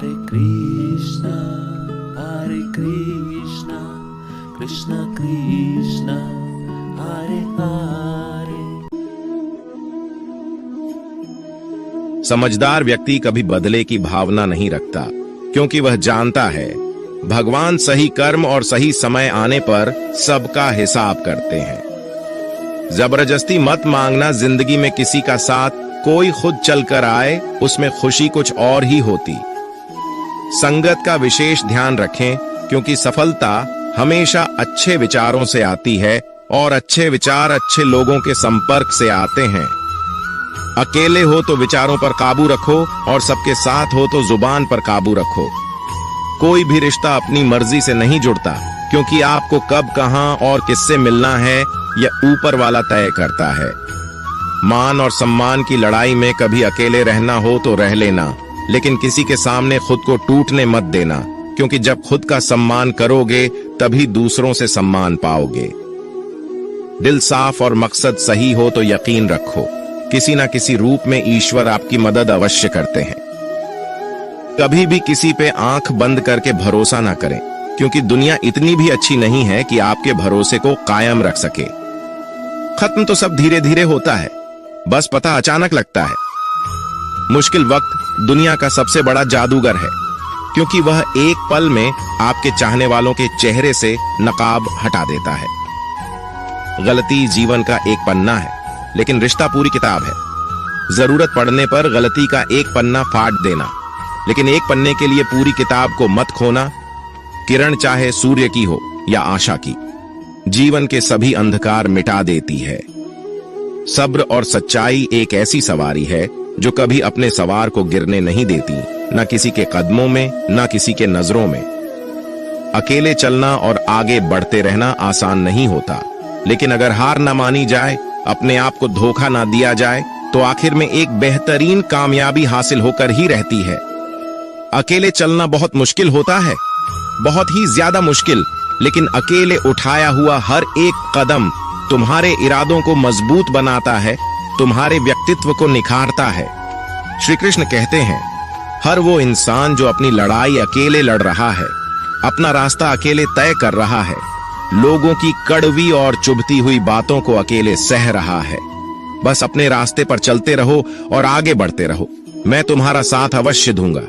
Hare Krishna, Krishna Krishna, Hare Hare। समझदार व्यक्ति कभी बदले की भावना नहीं रखता, क्योंकि वह जानता है भगवान सही कर्म और सही समय आने पर सबका हिसाब करते हैं। जबरदस्ती मत मांगना जिंदगी में किसी का साथ, कोई खुद चलकर आए उसमें खुशी कुछ और ही होती। संगत का विशेष ध्यान रखें, क्योंकि सफलता हमेशा अच्छे विचारों से आती है और अच्छे विचार अच्छे लोगों के संपर्क से आते हैं। अकेले हो तो विचारों पर काबू रखो और सबके साथ हो तो जुबान पर काबू रखो। कोई भी रिश्ता अपनी मर्जी से नहीं जुड़ता, क्योंकि आपको कब कहां और किससे मिलना है यह ऊपर वाला तय करता है। मान और सम्मान की लड़ाई में कभी अकेले रहना हो तो रह लेना, लेकिन किसी के सामने खुद को टूटने मत देना, क्योंकि जब खुद का सम्मान करोगे तभी दूसरों से सम्मान पाओगे। दिल साफ और मकसद सही हो तो यकीन रखो, किसी ना किसी रूप में ईश्वर आपकी मदद अवश्य करते हैं। कभी भी किसी पे आंख बंद करके भरोसा ना करें, क्योंकि दुनिया इतनी भी अच्छी नहीं है कि आपके भरोसे को कायम रख सके। खत्म तो सब धीरे धीरे होता है, बस पता अचानक लगता है। मुश्किल वक्त दुनिया का सबसे बड़ा जादूगर है, क्योंकि वह एक पल में आपके चाहने वालों के चेहरे से नकाब हटा देता है। गलती जीवन का एक पन्ना है, लेकिन रिश्ता पूरी किताब है। जरूरत पड़ने पर गलती का एक पन्ना फाड़ देना, लेकिन एक पन्ने के लिए पूरी किताब को मत खोना। किरण चाहे सूर्य की हो या आशा की, जीवन के सभी अंधकार मिटा देती है। सब्र और सच्चाई एक ऐसी सवारी है जो कभी अपने सवार को गिरने नहीं देती, न किसी के कदमों में न किसी के नजरों में। अकेले चलना और आगे बढ़ते रहना आसान नहीं होता, लेकिन अगर हार न मानी जाए, अपने आप को धोखा ना दिया जाए, तो आखिर में एक बेहतरीन कामयाबी हासिल होकर ही रहती है। अकेले चलना बहुत मुश्किल होता है, बहुत ही ज्यादा मुश्किल, लेकिन अकेले उठाया हुआ हर एक कदम तुम्हारे इरादों को मजबूत बनाता है, तुम्हारे व्यक्तित्व को निखारता है। श्री कृष्ण कहते हैं, हर वो इंसान जो अपनी लड़ाई अकेले लड़ रहा है, अपना रास्ता अकेले तय कर रहा है, लोगों की कड़वी और चुभती हुई बातों को अकेले सह रहा है। बस अपने रास्ते पर चलते रहो और आगे बढ़ते रहो, मैं तुम्हारा साथ अवश्य दूंगा।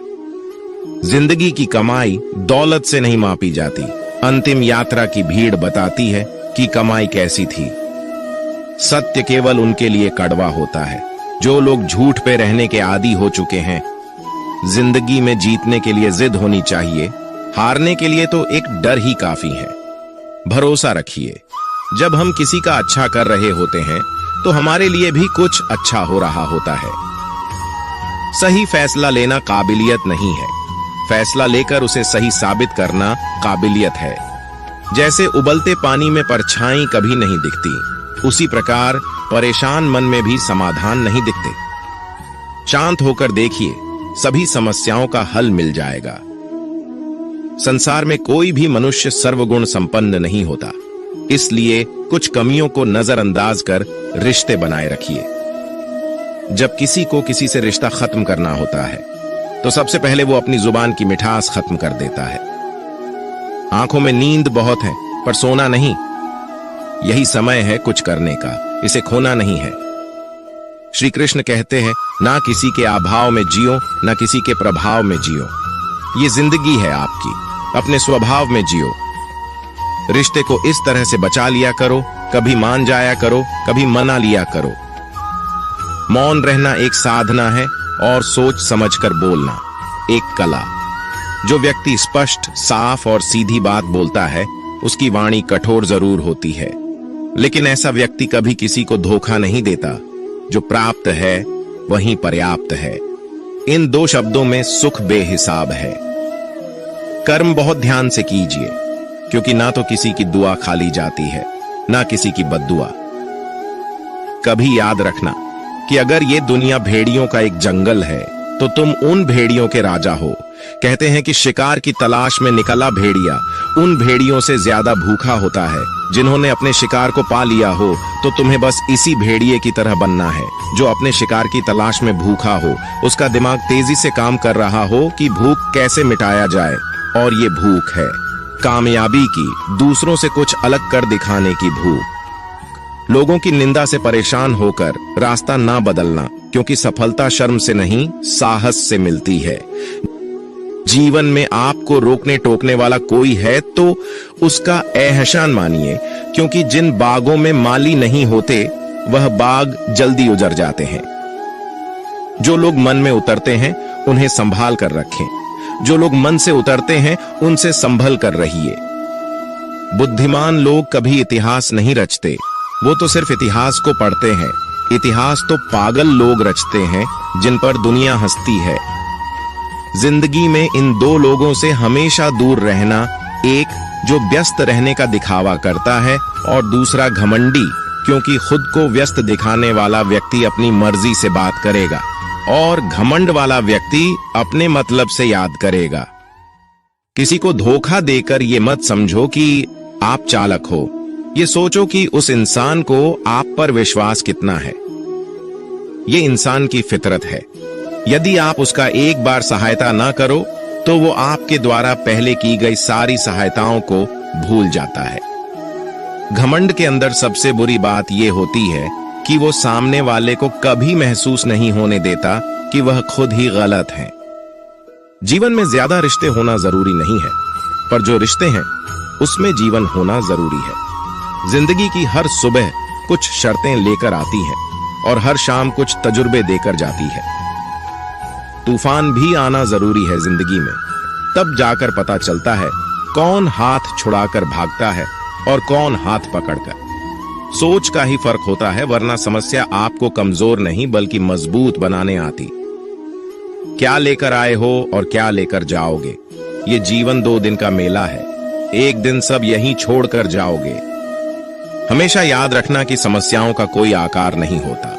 जिंदगी की कमाई दौलत से नहीं मापी जाती, अंतिम यात्रा की भीड़ बताती है कि कमाई कैसी थी। सत्य केवल उनके लिए कड़वा होता है जो लोग झूठ पे रहने के आदी हो चुके हैं। जिंदगी में जीतने के लिए जिद होनी चाहिए, हारने के लिए तो एक डर ही काफी है। भरोसा रखिए, जब हम किसी का अच्छा कर रहे होते हैं तो हमारे लिए भी कुछ अच्छा हो रहा होता है। सही फैसला लेना काबिलियत नहीं है, फैसला लेकर उसे सही साबित करना काबिलियत है। जैसे उबलते पानी में परछाई कभी नहीं दिखती, उसी प्रकार परेशान मन में भी समाधान नहीं दिखते। शांत होकर देखिए, सभी समस्याओं का हल मिल जाएगा। संसार में कोई भी मनुष्य सर्वगुण संपन्न नहीं होता, इसलिए कुछ कमियों को नजरअंदाज कर रिश्ते बनाए रखिए। जब किसी को किसी से रिश्ता खत्म करना होता है तो सबसे पहले वो अपनी जुबान की मिठास खत्म कर देता है। आंखों में नींद बहुत है पर सोना नहीं। यही समय है कुछ करने का, इसे खोना नहीं है। श्री कृष्ण कहते हैं, ना किसी के अभाव में जियो, ना किसी के प्रभाव में जियो। ये जिंदगी है आपकी, अपने स्वभाव में जियो। रिश्ते को इस तरह से बचा लिया करो, कभी मान जाया करो, कभी मना लिया करो। मौन रहना एक साधना है और सोच समझकर बोलना एक कला। जो व्यक्ति स्पष्ट, साफ और सीधी बात बोलता है, उसकी वाणी कठोर जरूर होती है, लेकिन ऐसा व्यक्ति कभी किसी को धोखा नहीं देता। जो प्राप्त है वही पर्याप्त है। इन दो शब्दों में सुख बेहिसाब है। कर्म बहुत ध्यान से कीजिए, क्योंकि ना तो किसी की दुआ खाली जाती है, ना किसी की बद्दुआ। कभी याद रखना कि अगर ये दुनिया भेड़ियों का एक जंगल है, तो तुम उन भेड़ियों के राजा हो कहते हैं कि शिकार की तलाश में निकला भेड़िया उन भेड़ियों से ज्यादा भूखा होता है जिन्होंने अपने शिकार को पा लिया हो। तो तुम्हें बस इसी भेड़िए की तरह बनना है जो अपने शिकार की तलाश में भूखा हो। उसका दिमाग तेजी से काम कर रहा हो कि भूख कैसे मिटाया जाए, और ये भूख है कामयाबी की, दूसरों से कुछ अलग कर दिखाने की भूख। लोगों की निंदा से परेशान होकर रास्ता ना बदलना, क्योंकि सफलता शर्म से नहीं साहस से मिलती है। जीवन में आपको रोकने टोकने वाला कोई है तो उसका एहसान मानिए, क्योंकि जिन बागों में माली नहीं होते वह बाग जल्दी उजड़ जाते हैं। जो लोग मन में उतरते हैं उन्हें संभाल कर रखें, जो लोग मन से उतरते हैं उनसे संभल कर रहिए। बुद्धिमान लोग कभी इतिहास नहीं रचते, वो तो सिर्फ इतिहास को पढ़ते हैं। इतिहास तो पागल लोग रचते हैं जिन पर दुनिया हंसती है। जिंदगी में इन दो लोगों से हमेशा दूर रहना, एक जो व्यस्त रहने का दिखावा करता है और दूसरा घमंडी, क्योंकि खुद को व्यस्त दिखाने वाला व्यक्ति अपनी मर्जी से बात करेगा और घमंड वाला व्यक्ति अपने मतलब से याद करेगा। किसी को धोखा देकर ये मत समझो कि आप चालाक हो, ये सोचो कि उस इंसान को आप पर विश्वास कितना है। ये इंसान की फितरत है। यदि आप उसका एक बार सहायता ना करो तो वो आपके द्वारा पहले की गई सारी सहायताओं को भूल जाता है। घमंड के अंदर सबसे बुरी बात यह होती है कि वो सामने वाले को कभी महसूस नहीं होने देता कि वह खुद ही गलत है। जीवन में ज्यादा रिश्ते होना जरूरी नहीं है, पर जो रिश्ते हैं उसमें जीवन होना जरूरी है। जिंदगी की हर सुबह कुछ शर्तें लेकर आती है और हर शाम कुछ तजुर्बे देकर जाती है। तूफान भी आना जरूरी है जिंदगी में, तब जाकर पता चलता है कौन हाथ छुड़ाकर भागता है और कौन हाथ पकड़कर। सोच का ही फर्क होता है, वरना समस्या आपको कमजोर नहीं बल्कि मजबूत बनाने आती। क्या लेकर आए हो और क्या लेकर जाओगे, ये जीवन 2 दिन का मेला है। एक दिन सब यहीं छोड़कर जाओगे। हमेशा याद रखना कि समस्याओं का कोई आकार नहीं होता,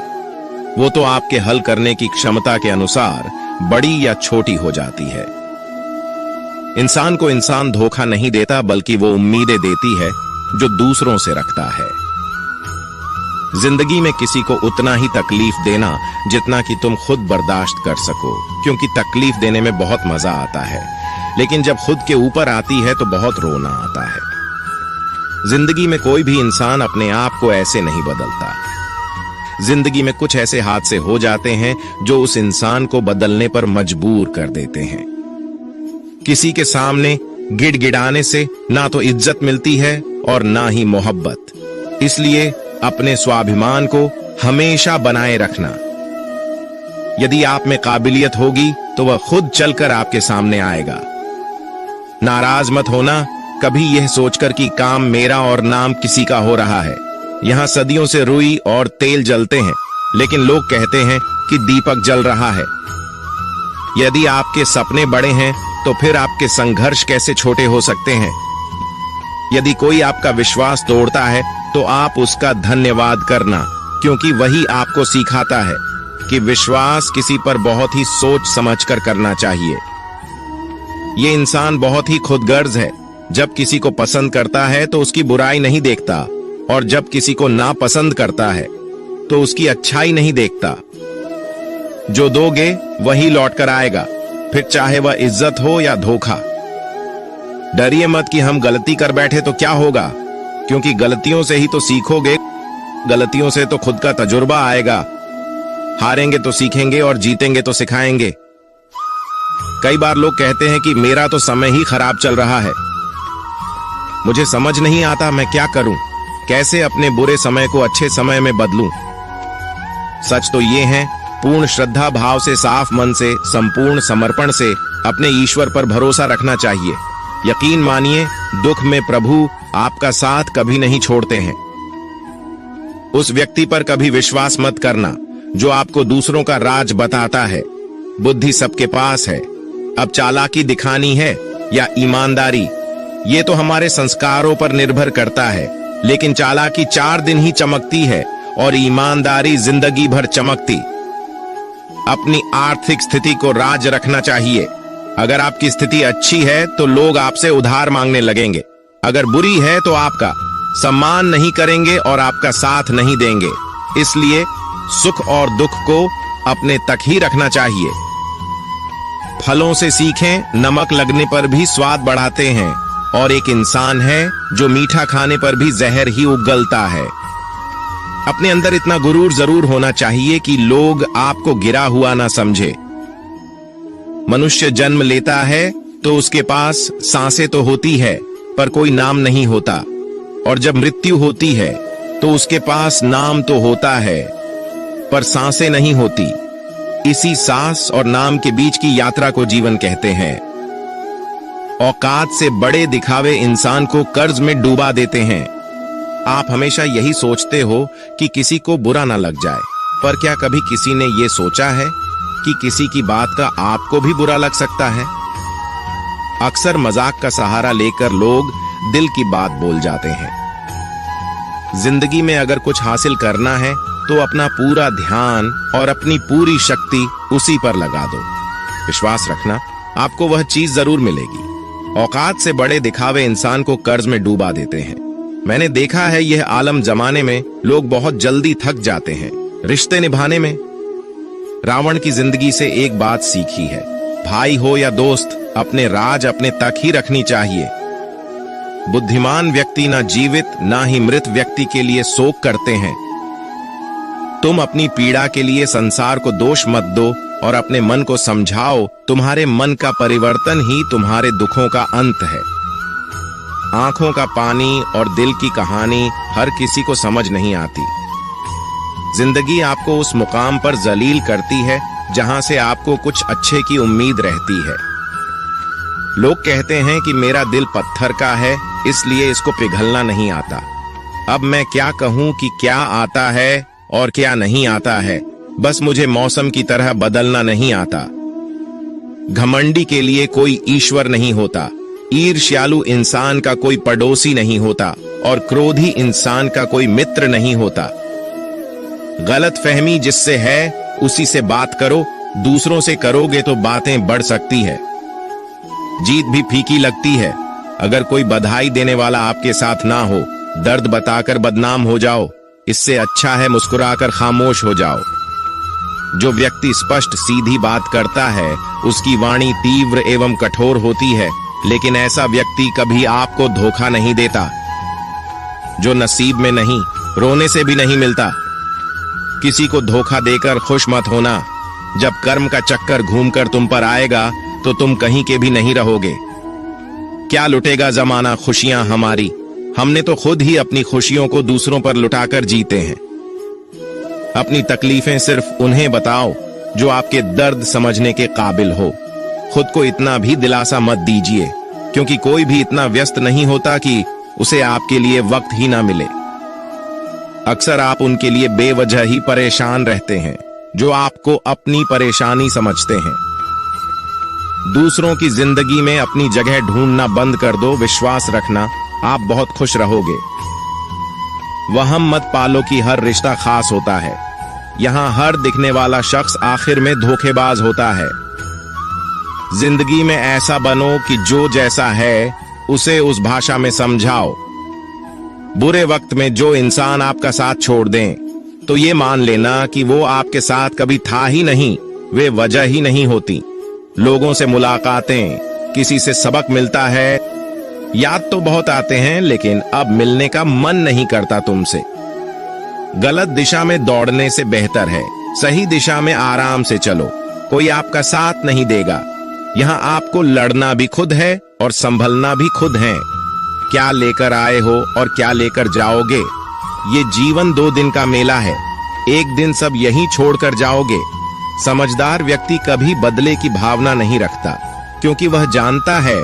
वो तो आपके हल करने की क्षमता के अनुसार बड़ी या छोटी हो जाती है। इंसान को इंसान धोखा नहीं देता, बल्कि वो उम्मीदें देती है जो दूसरों से रखता है। जिंदगी में किसी को उतना ही तकलीफ देना जितना कि तुम खुद बर्दाश्त कर सको, क्योंकि तकलीफ देने में बहुत मजा आता है, लेकिन जब खुद के ऊपर आती है तो बहुत रोना आता है। जिंदगी में कोई भी इंसान अपने आप को ऐसे नहीं बदलता। जिंदगी में कुछ ऐसे हादसे हो जाते हैं जो उस इंसान को बदलने पर मजबूर कर देते हैं। किसी के सामने गिड़गिड़ाने से ना तो इज्जत मिलती है और ना ही मोहब्बत। इसलिए अपने स्वाभिमान को हमेशा बनाए रखना। यदि आप में काबिलियत होगी तो वह खुद चलकर आपके सामने आएगा। नाराज मत होना कभी यह सोचकर कि काम मेरा और नाम किसी का हो रहा है। यहां सदियों से रुई और तेल जलते हैं, लेकिन लोग कहते हैं कि दीपक जल रहा है। यदि आपके सपने बड़े हैं तो फिर आपके संघर्ष कैसे छोटे हो सकते हैं। यदि कोई आपका विश्वास तोड़ता है तो आप उसका धन्यवाद करना, क्योंकि वही आपको सिखाता है कि विश्वास किसी पर बहुत ही सोच समझकर करना चाहिए। ये इंसान बहुत ही खुदगर्ज है। जब किसी को पसंद करता है तो उसकी बुराई नहीं देखता, और जब किसी को नापसंद करता है तो उसकी अच्छाई नहीं देखता। जो दोगे वही लौट कर आएगा, फिर चाहे वह इज्जत हो या धोखा। डरिए मत कि हम गलती कर बैठे तो क्या होगा, क्योंकि गलतियों से ही तो सीखोगे। गलतियों से तो खुद का तजुर्बा आएगा। हारेंगे तो सीखेंगे और जीतेंगे तो सिखाएंगे। कई बार लोग कहते हैं कि मेरा तो समय ही खराब चल रहा है, मुझे समझ नहीं आता मैं क्या करूं, कैसे अपने बुरे समय को अच्छे समय में बदलूं। सच तो ये है, पूर्ण श्रद्धा भाव से, साफ मन से, संपूर्ण समर्पण से अपने ईश्वर पर भरोसा रखना चाहिए। यकीन मानिए, दुख में प्रभु आपका साथ कभी नहीं छोड़ते हैं। उस व्यक्ति पर कभी विश्वास मत करना जो आपको दूसरों का राज बताता है। बुद्धि सबके पास है, अब चालाकी दिखानी है या ईमानदारी, ये तो हमारे संस्कारों पर निर्भर करता है। लेकिन चालाकी 4 दिन ही चमकती है और ईमानदारी जिंदगी भर चमकती। अपनी आर्थिक स्थिति को राज रखना चाहिए। अगर आपकी स्थिति अच्छी है तो लोग आपसे उधार मांगने लगेंगे, अगर बुरी है तो आपका सम्मान नहीं करेंगे और आपका साथ नहीं देंगे। इसलिए सुख और दुख को अपने तक ही रखना चाहिए। फलों से सीखें, नमक लगने पर भी स्वाद बढ़ाते हैं, और एक इंसान है जो मीठा खाने पर भी जहर ही उगलता है। अपने अंदर इतना गुरूर जरूर होना चाहिए कि लोग आपको गिरा हुआ ना समझे। मनुष्य जन्म लेता है तो उसके पास सांसें तो होती है पर कोई नाम नहीं होता, और जब मृत्यु होती है तो उसके पास नाम तो होता है पर सांसें नहीं होती। इसी सांस और नाम के बीच की यात्रा को जीवन कहते हैं। औकात से बड़े दिखावे इंसान को कर्ज में डूबा देते हैं। आप हमेशा यही सोचते हो कि किसी को बुरा ना लग जाए, पर क्या कभी किसी ने यह सोचा है कि किसी की बात का आपको भी बुरा लग सकता है? अक्सर मजाक का सहारा लेकर लोग दिल की बात बोल जाते हैं। जिंदगी में अगर कुछ हासिल करना है तो अपना पूरा ध्यान और अपनी पूरी शक्ति उसी पर लगा दो। विश्वास रखना, आपको वह चीज जरूर मिलेगी। औकात से बड़े दिखावे इंसान को कर्ज में डूबा देते हैं। मैंने देखा है यह आलम जमाने में लोग बहुत जल्दी थक जाते हैं रिश्ते निभाने में। रावण की जिंदगी से एक बात सीखी है, भाई हो या दोस्त, अपने राज अपने तक ही रखनी चाहिए। बुद्धिमान व्यक्ति ना जीवित ना ही मृत व्यक्ति के लिए शोक करते हैं। तुम अपनी पीड़ा के लिए संसार को दोष मत दो और अपने मन को समझाओ, तुम्हारे मन का परिवर्तन ही तुम्हारे दुखों का अंत है। आंखों का पानी और दिल की कहानी हर किसी को समझ नहीं आती। जिंदगी आपको उस मुकाम पर जलील करती है जहां से आपको कुछ अच्छे की उम्मीद रहती है। लोग कहते हैं कि मेरा दिल पत्थर का है इसलिए इसको पिघलना नहीं आता। अब मैं क्या कहूं कि क्या आता है और क्या नहीं आता है, बस मुझे मौसम की तरह बदलना नहीं आता। घमंडी के लिए कोई ईश्वर नहीं होता, ईर्ष्यालु इंसान का कोई पड़ोसी नहीं होता और क्रोधी इंसान का कोई मित्र नहीं होता। गलत फहमी जिससे है उसी से बात करो, दूसरों से करोगे तो बातें बढ़ सकती है। जीत भी फीकी लगती है। अगर कोई बधाई देने वाला आपके साथ ना हो, दर्द बताकर बदनाम हो जाओ, इससे अच्छा है मुस्कुराकर खामोश हो जाओ। जो व्यक्ति स्पष्ट सीधी बात करता है उसकी वाणी तीव्र एवं कठोर होती है, लेकिन ऐसा व्यक्ति कभी आपको धोखा नहीं देता। जो नसीब में नहीं, रोने से भी नहीं मिलता। किसी को धोखा देकर खुश मत होना। जब कर्म का चक्कर घूमकर तुम पर आएगा तो तुम कहीं के भी नहीं रहोगे। क्या लुटेगा जमाना खुशियां हमारी, हमने तो खुद ही अपनी खुशियों को दूसरों पर लुटाकर जीते हैं। अपनी तकलीफें सिर्फ उन्हें बताओ जो आपके दर्द समझने के काबिल हो। खुद को इतना भी दिलासा मत दीजिए, क्योंकि कोई भी इतना व्यस्त नहीं होता कि उसे आपके लिए वक्त ही ना मिले। अक्सर आप उनके लिए बेवजह ही परेशान रहते हैं जो आपको अपनी परेशानी समझते हैं। दूसरों की जिंदगी में अपनी जगह ढूंढना बंद कर दो। विश्वास रखना, आप बहुत खुश रहोगे। वहम मत पालो कि हर रिश्ता खास होता है। यहां हर दिखने वाला शख्स आखिर में धोखेबाज होता है। जिंदगी में ऐसा बनो कि जो जैसा है उसे उस भाषा में समझाओ। बुरे वक्त में जो इंसान आपका साथ छोड़ दें तो ये मान लेना कि वो आपके साथ कभी था ही नहीं, वे वजह ही नहीं होती। लोगों से मुलाकातें, किसी से सबक मिलता है, याद तो बहुत आते हैं लेकिन अब मिलने का मन नहीं करता तुमसे। गलत दिशा में दौड़ने से बेहतर है सही दिशा में आराम से चलो। कोई आपका साथ नहीं देगा। यहाँ आपको लड़ना भी खुद है और संभलना भी खुद है। क्या लेकर आए हो और क्या लेकर जाओगे, ये जीवन 2 दिन का मेला है। एक दिन सब यहीं छोड़कर जाओगे। समझदार व्यक्ति कभी बदले की भावना नहीं रखता, क्योंकि वह जानता है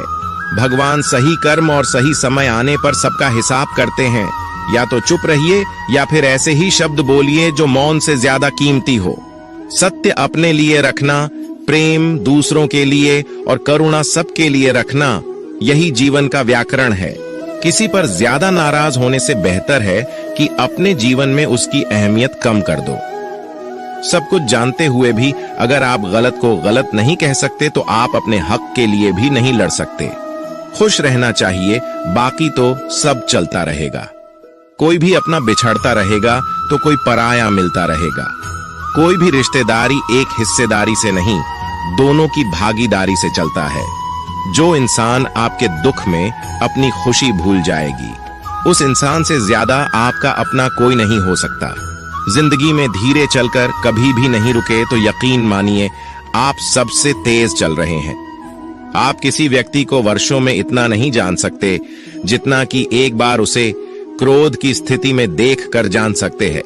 भगवान सही कर्म और सही समय आने पर सबका हिसाब करते हैं। या तो चुप रहिए या फिर ऐसे ही शब्द बोलिए जो मौन से ज्यादा कीमती हो। सत्य अपने लिए रखना, प्रेम दूसरों के लिए और करुणा सबके लिए रखना, यही जीवन का व्याकरण है। किसी पर ज्यादा नाराज होने से बेहतर है कि अपने जीवन में उसकी अहमियत कम कर दो। सब कुछ जानते हुए भी अगर आप गलत को गलत नहीं कह सकते तो आप अपने हक के लिए भी नहीं लड़ सकते। खुश रहना चाहिए, बाकी तो सब चलता रहेगा। कोई भी अपना बिछड़ता रहेगा तो कोई पराया मिलता रहेगा। कोई भी रिश्तेदारी एक हिस्सेदारी से नहीं, दोनों की भागीदारी से चलता है। जो इंसान आपके दुख में अपनी खुशी भूल जाएगी, उस इंसान से ज्यादा आपका अपना कोई नहीं हो सकता। जिंदगी में धीरे चलकर कभी भी नहीं रुके तो यकीन मानिए आप सबसे तेज चल रहे हैं। आप किसी व्यक्ति को वर्षों में इतना नहीं जान सकते जितना कि एक बार उसे क्रोध की स्थिति में देख कर जान सकते हैं।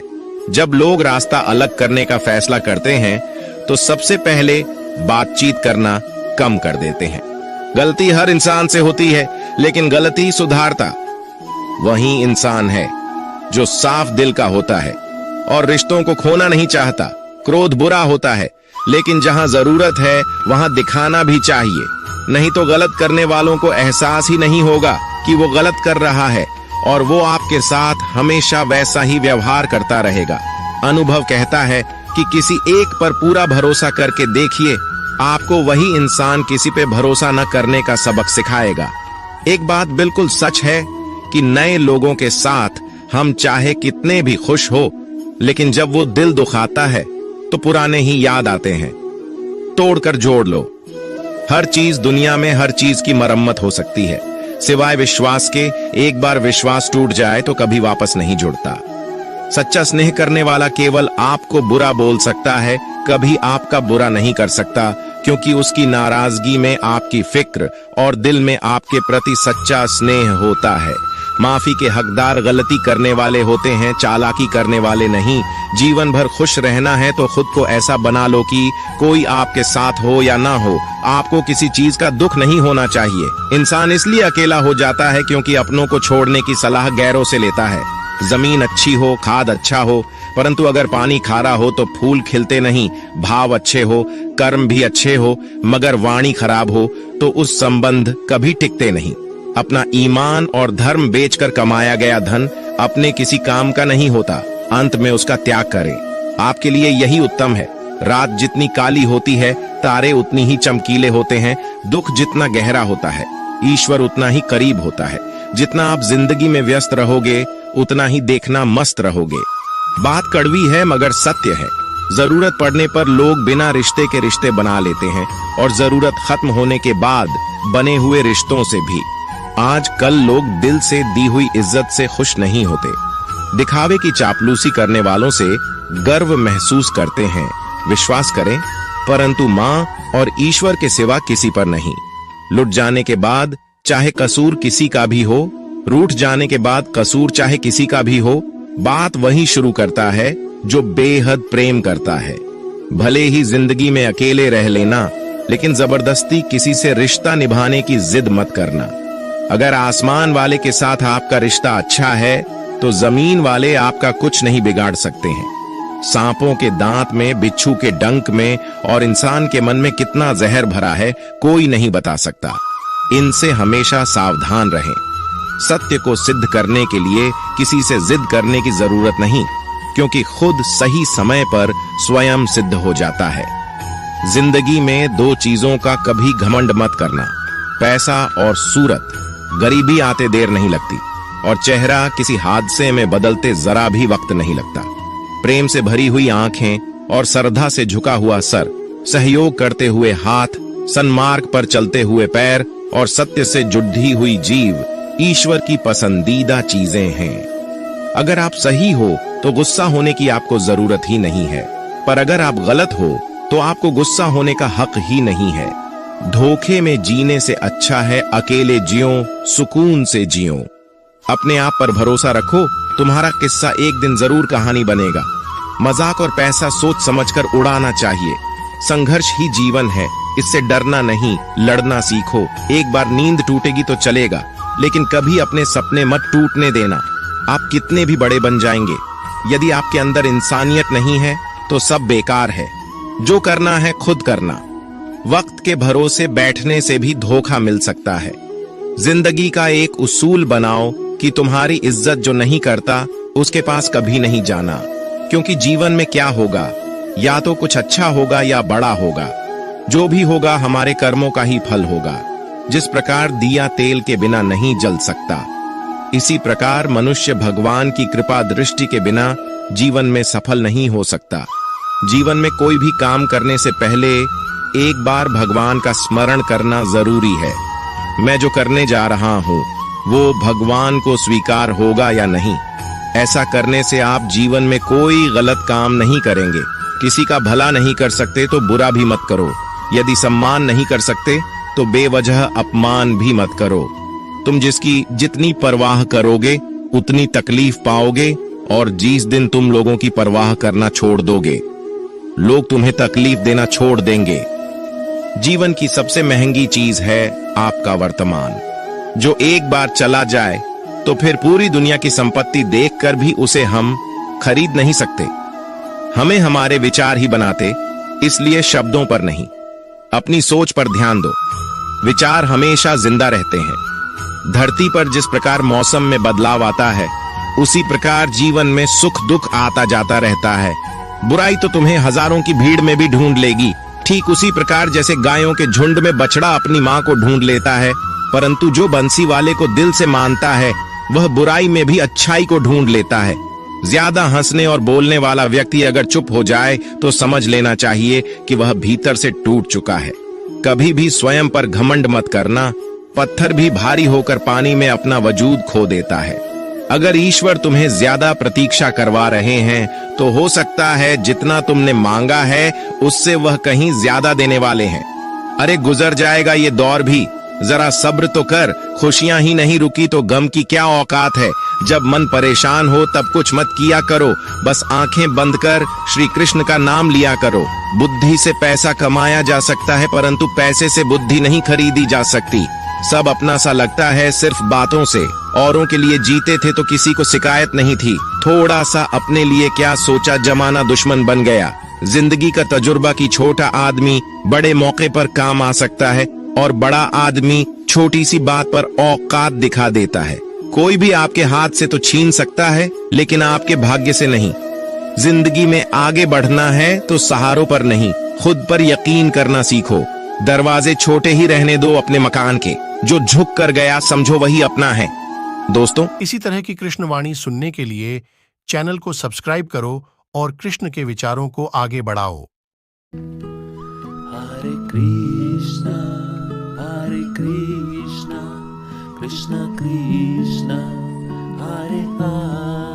जब लोग रास्ता अलग करने का फैसला करते हैं तो सबसे पहले बातचीत करना कम कर देते हैं। गलती हर इंसान से होती है, लेकिन गलती सुधारता वही इंसान है जो साफ दिल का होता है और रिश्तों को खोना नहीं चाहता। क्रोध बुरा होता है, लेकिन जहां जरूरत है वहां दिखाना भी चाहिए, नहीं तो गलत करने वालों को एहसास ही नहीं होगा कि वो गलत कर रहा है और वो आपके साथ हमेशा वैसा ही व्यवहार करता रहेगा। अनुभव कहता है कि किसी एक पर पूरा भरोसा करके देखिए, आपको वही इंसान किसी पे भरोसा न करने का सबक सिखाएगा। एक बात बिल्कुल सच है कि नए लोगों के साथ हम चाहे कितने भी खुश हो, लेकिन जब वो दिल दुखाता है तो पुराने ही याद आते हैं। तोड़कर जोड़ लो। हर चीज दुनिया में हर चीज की मरम्मत हो सकती है, सिवाय विश्वास के। एक बार विश्वास टूट जाए तो कभी वापस नहीं जुड़ता। सच्चा स्नेह करने वाला केवल आपको बुरा बोल सकता है, कभी आपका बुरा नहीं कर सकता, क्योंकि उसकी नाराजगी में आपकी फिक्र और दिल में आपके प्रति सच्चा स्नेह होता है। माफी के हकदार गलती करने वाले होते हैं, चालाकी करने वाले नहीं। जीवन भर खुश रहना है तो खुद को ऐसा बना लो कि कोई आपके साथ हो या ना हो, आपको किसी चीज का दुख नहीं होना चाहिए। इंसान इसलिए अकेला हो जाता है क्योंकि अपनों को छोड़ने की सलाह गैरों से लेता है। जमीन अच्छी हो, खाद अच्छा हो, परंतु अगर पानी खारा हो तो फूल खिलते नहीं। भाव अच्छे हो, कर्म भी अच्छे हो, मगर वाणी खराब हो तो उस संबंध कभी टिकते नहीं। अपना ईमान और धर्म बेचकर कमाया गया धन अपने किसी काम का नहीं होता, अंत में उसका त्याग करें। आपके लिए यही उत्तम है। रात जितनी काली होती है, तारे उतनी ही चमकीले होते हैं। दुख जितना गहरा होता है, ईश्वर उतना ही करीब होता है। जितना आप जिंदगी में व्यस्त रहोगे, उतना ही देखना मस्त रहोगे। बात कड़वी है मगर सत्य है। जरूरत पड़ने पर लोग बिना रिश्ते के रिश्ते बना लेते हैं, और जरूरत खत्म होने के बाद बने हुए रिश्तों से भी। आज कल लोग दिल से दी हुई इज्जत से खुश नहीं होते। दिखावे की चापलूसी करने वालों से गर्व महसूस करते हैं। विश्वास करें, परंतु माँ और ईश्वर के सिवा किसी पर नहीं। लुट जाने के बाद चाहे कसूर किसी का भी हो, रूठ जाने के बाद कसूर चाहे किसी का भी हो, बात वही शुरू करता है जो बेहद प्रेम करता है। भले ही जिंदगी में अकेले रह लेना, लेकिन जबरदस्ती किसी से रिश्ता निभाने की जिद मत करना। अगर आसमान वाले के साथ आपका रिश्ता अच्छा है तो जमीन वाले आपका कुछ नहीं बिगाड़ सकते हैं। सांपों के दांत में, बिच्छू के डंक में और इंसान के मन में कितना जहर भरा है, कोई नहीं बता सकता। इनसे हमेशा सावधान रहें। सत्य को सिद्ध करने के लिए किसी से जिद करने की जरूरत नहीं, क्योंकि खुद सही समय पर स्वयं सिद्ध हो जाता है। जिंदगी में दो चीजों का कभी घमंड मत करना, पैसा और सूरत। गरीबी आते देर नहीं लगती, और चेहरा किसी हादसे में बदलते जरा भी वक्त नहीं लगता। प्रेम से भरी हुई आंखें और श्रद्धा से झुका हुआ सर, सहयोग करते हुए हाथ, सन्मार्ग पर चलते हुए पैर और सत्य से जुड़ी हुई जीव ईश्वर की पसंदीदा चीजें हैं। अगर आप सही हो तो गुस्सा होने की आपको जरूरत ही नहीं है, पर अगर आप गलत हो तो आपको गुस्सा होने का हक ही नहीं है। धोखे में जीने से अच्छा है अकेले जियो, सुकून से जियो। अपने आप पर भरोसा रखो, तुम्हारा किस्सा एक दिन जरूर कहानी बनेगा। मजाक और पैसा सोच समझकर उड़ाना चाहिए। संघर्ष ही जीवन है, इससे डरना नहीं, लड़ना सीखो। एक बार नींद टूटेगी तो चलेगा, लेकिन कभी अपने सपने मत टूटने देना। आप कितने भी बड़े बन जाएंगे, यदि आपके अंदर इंसानियत नहीं है तो सब बेकार है। जो करना है खुद करना। वक्त के भरोसे बैठने से भी धोखा मिल सकता है। जिंदगी का एक उसूल बनाओ कि तुम्हारी इज्जत जो नहीं करता उसके पास कभी नहीं जाना, क्योंकि जीवन में क्या होगा या तो कुछ अच्छा होगा या बड़ा होगा। जो भी होगा हमारे कर्मों का ही फल होगा। जिस प्रकार दिया तेल के बिना नहीं जल सकता, इसी प्रकार मनुष्य भगवान की कृपा दृष्टि के बिना जीवन में सफल नहीं हो सकता। जीवन में कोई भी काम करने से पहले एक बार भगवान का स्मरण करना जरूरी है। मैं जो करने जा रहा हूँ वो भगवान को स्वीकार होगा या नहीं। ऐसा करने से आप जीवन में कोई गलत काम नहीं करेंगे। किसी का भला नहीं कर सकते तो बुरा भी मत करो। यदि सम्मान नहीं कर सकते तो बेवजह अपमान भी मत करो। तुम जिसकी जितनी परवाह करोगे उतनी तकलीफ पाओगे, और जिस दिन तुम लोगों की परवाह करना छोड़ दोगे, लोग तुम्हें तकलीफ देना छोड़ देंगे। जीवन की सबसे महंगी चीज है आपका वर्तमान, जो एक बार चला जाए तो फिर पूरी दुनिया की संपत्ति देखकर भी उसे हम खरीद नहीं सकते। हमें हमारे विचार ही बनाते, इसलिए शब्दों पर नहीं, अपनी सोच पर ध्यान दो। विचार हमेशा जिंदा रहते हैं। धरती पर जिस प्रकार मौसम में बदलाव आता है, उसी प्रकार जीवन में सुख दुख आता जाता रहता है। बुराई तो तुम्हें हजारों की भीड़ में भी ढूंढ लेगी, ठीक उसी प्रकार जैसे गायों के झुंड में बछड़ा अपनी मां को ढूंढ लेता है। परंतु जो बंसी वाले को दिल से मानता है, वह बुराई में भी अच्छाई को ढूंढ लेता है। ज्यादा हंसने और बोलने वाला व्यक्ति अगर चुप हो जाए तो समझ लेना चाहिए कि वह भीतर से टूट चुका है। कभी भी स्वयं पर घमंड मत करना। पत्थर भी भारी होकर पानी में अपना वजूद खो देता है। अगर ईश्वर तुम्हें ज्यादा प्रतीक्षा करवा रहे हैं तो हो सकता है जितना तुमने मांगा है उससे वह कहीं ज्यादा देने वाले हैं। अरे गुजर जाएगा ये दौर भी, जरा सब्र तो कर। खुशियां ही नहीं रुकी तो गम की क्या औकात है। जब मन परेशान हो तब कुछ मत किया करो, बस आंखें बंद कर श्री कृष्ण का नाम लिया करो। बुद्धि से पैसा कमाया जा सकता है, परंतु पैसे से बुद्धि नहीं खरीदी जा सकती। सब अपना सा लगता है सिर्फ बातों से। औरों के लिए जीते थे तो किसी को शिकायत नहीं थी। थोड़ा सा अपने लिए क्या सोचा, जमाना दुश्मन बन गया। जिंदगी का तजुर्बा की छोटा आदमी बड़े मौके पर काम आ सकता है, और बड़ा आदमी छोटी सी बात पर औकात दिखा देता है। कोई भी आपके हाथ से तो छीन सकता है, लेकिन आपके भाग्य से नहीं। जिंदगी में आगे बढ़ना है तो सहारों पर नहीं, खुद पर यकीन करना सीखो। दरवाजे छोटे ही रहने दो अपने मकान के। जो झुक कर गया समझो वही अपना है। दोस्तों, इसी तरह की कृष्ण वाणी सुनने के लिए चैनल को सब्सक्राइब करो और कृष्ण के विचारों को आगे बढ़ाओ। हरे कृष्णा कृष्णा कृष्णा हरे हरे।